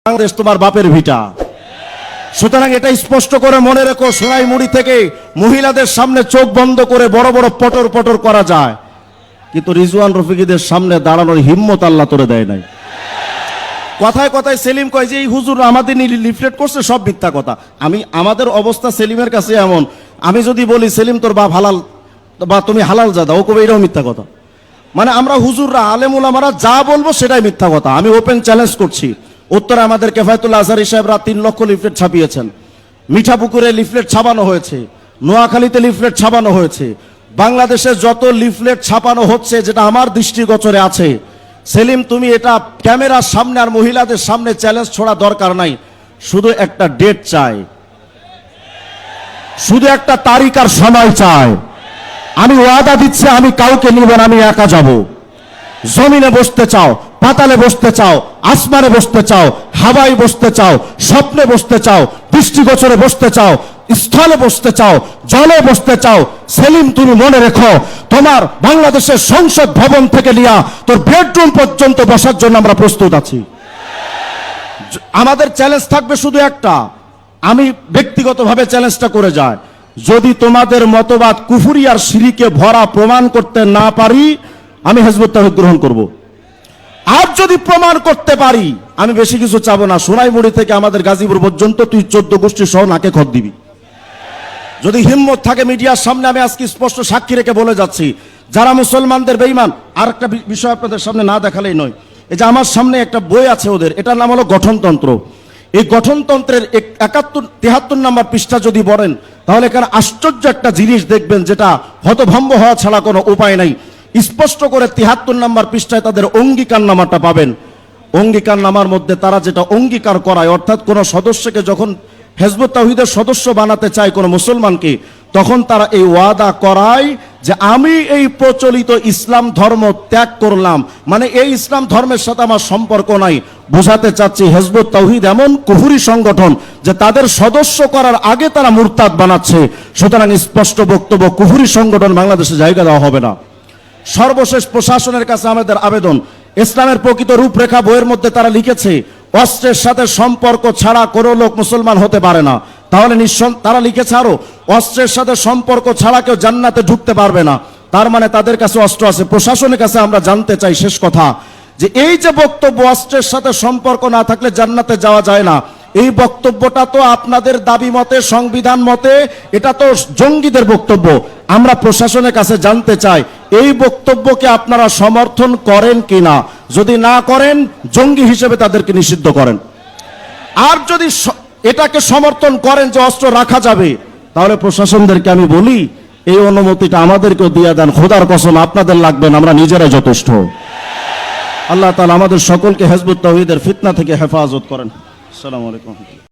বাংলাদেশ তোমার বাপের ভিটা। সুতরাং এটা স্পষ্ট করে মনে রেখো, সোনাইমুড়ি থেকে মহিলাদের সামনে চোখ বন্ধ করে বড় বড় পটর পটর করা যায়, কিন্তু রিজওয়ান রফিকীদের সামনে দাঁড়ানোর হিম্মত আল্লাহ তোরে দেয় নাই। কথায় কথায় সেলিম কয় যে এই হুজুর আমাদের লিফলেট করছে, সব মিথ্যা কথা। আমাদের অবস্থা সেলিমের কাছে এমন, আমি যদি বলি সেলিম তোর বাপ হালাল বা তুমি হালাল জাদা, ও কবে এটাও মিথ্যা কথা। মানে আমরা হুজুররা আলেম উলামারা যা বলবো সেটাই মিথ্যা কথা। আমি ওপেন চ্যালেঞ্জ করছি, উত্তরে আমাদের কেফায়েতুল্লাহ আজহারী সাহেবরা 3 লক্ষ লিফলেট ছাপিয়েছেন, মিঠাপুকুরে লিফলেট ছাপানো হয়েছে, নোয়াখালীতে লিফলেট ছাপানো হয়েছে, বাংলাদেশে যত লিফলেট ছাপানো হচ্ছে যেটা আমার দৃষ্টিগোচরে আছে, সেলিম তুমি এটা ক্যামেরার সামনে আর মহিলাদের সামনে চ্যালেঞ্জ ছোড়া দরকার নাই। শুধু একটা ডেট চাই, শুধু একটা তারিখ আর সময় চাই। আমি ওয়াদা দিচ্ছি আমি কাউকে নিব না, আমি একা যাব। জমিনে বসতে চাও, পাতালে বসতে চাও, আসমানে বসতে চাও, হাওয়ায় বসতে চাও, স্বপ্নে বসতে চাও, দৃষ্টিগোচরে বসতে চাও, স্থলে বসতে চাও, জলে বসতে চাও, সেলিম তুমি মনে রেখো তোমার বাংলাদেশের সংসদ ভবন থেকে নিয়ে তোর বেডরুম পর্যন্ত বসার জন্য আমরা প্রস্তুত আছি। আমাদের চ্যালেঞ্জ থাকবে শুধু একটা, আমি ব্যক্তিগতভাবে চ্যালেঞ্জটা করে যাই, যদি তোমাদের মতবাদ কুফরি আর শিরকে ভরা প্রমাণ করতে না পারি, আমি হিজবুত তাওহীদ গ্রহণ করব। আর যদি প্রমাণ করতে পারি, আমি বেশি কিছু চাবো না, সোনাইমুড়ি থেকে আমাদের গাজীপুর পর্যন্ত তুই 14 গোষ্ঠী সহ নাকে খত দিবি। যদি হিম্মত থাকে মিডিয়ার সামনে, আমি আজকে স্পষ্ট সাক্ষী রেখে বলে যাচ্ছি, যারা মুসলমানদের বেঈমান। আর একটা বিষয় আপনাদের সামনে না দেখালেই নয়, এই যে আমার সামনে একটা বই আছে ওদের, এটার নাম হলো গঠনতন্ত্র। এই গঠনতন্ত্রের 73 নম্বর পৃষ্ঠা যদি পড়েন, তাহলে এখানে আশ্চর্য একটা জিনিস দেখবেন, যেটা হতভম্ব হওয়া ছাড়া কোনো উপায় নাই। স্পষ্ট করে 73 নম্বর পৃষ্ঠায় তাদের অঙ্গীকারনামাটা পাবেন। অঙ্গীকারনামার মধ্যে তারা যেটা অঙ্গীকার করায়, অর্থাৎ কোনো সদস্যকে যখন হিজবুত তাওহীদের সদস্য বানাতে চায় কোনো মুসলমানকে, তখন তারা এই ওয়াদা করায় যে আমি এই প্রচলিত ইসলাম ধর্ম ত্যাগ করলাম, মানে এই ইসলাম ধর্মের সাথে আমার সম্পর্ক নাই। বোঝাতে চাচ্ছি হিজবুত তাওহীদ এমন কুফরি সংগঠন যে তাদের সদস্য করার আগে তারা মুরতাদ বানাচ্ছে। সুতরাং স্পষ্ট বক্তব্য, কুফরি সংগঠন বাংলাদেশে জায়গা দেওয়া হবে না। সর্বশেষ প্রশাসনের কাছে আমাদের আবেদন, ইসলামের প্রকৃত রূপরেখা বইয়ের মধ্যে তারা লিখেছে অস্ত্রের সাথে সম্পর্ক ছাড়া কোনো লোক মুসলমান হতে পারে না। তাহলে তারা লিখেছে আরো, অস্ত্রের সাথে সম্পর্ক ছাড়া কেউ জান্নাতে ঢুকতে পারবে না। তার মানে তাদের কাছে অস্ত্র আছে। প্রশাসনের কাছে আমরা জানতে চাই, শেষ কথা, যে এই যে বক্তব্য অস্ত্রের সাথে সম্পর্ক না থাকলে জান্নাতে যাওয়া যায় না, এই বক্তব্যটা তো আপনাদের দাবি মতে, সংবিধান মতে এটা তো জঙ্গিদের বক্তব্য। আমরা প্রশাসনের কাছে জানতে চাই এই বক্তব্যকে আপনারা সমর্থন করেন কিনা। যদি না করেন, জঙ্গি হিসেবে তাদেরকে নিষিদ্ধ করেন। আর যদি এটাকে সমর্থন করেন যে অস্ত্র রাখা যাবে, তাহলে প্রশাসনদেরকে আমি বলি এই অনুমতিটা আমাদেরকেও দিয়ে দেন। খোদার কসম আপনাদের লাগবে না, আমরা নিজেরাই যথেষ্ট। আল্লাহ তাআলা আমাদের সকলকে হিজবুত তাওহীদের ফিতনা থেকে হেফাজত করেন। আসসালামু আলাইকুম।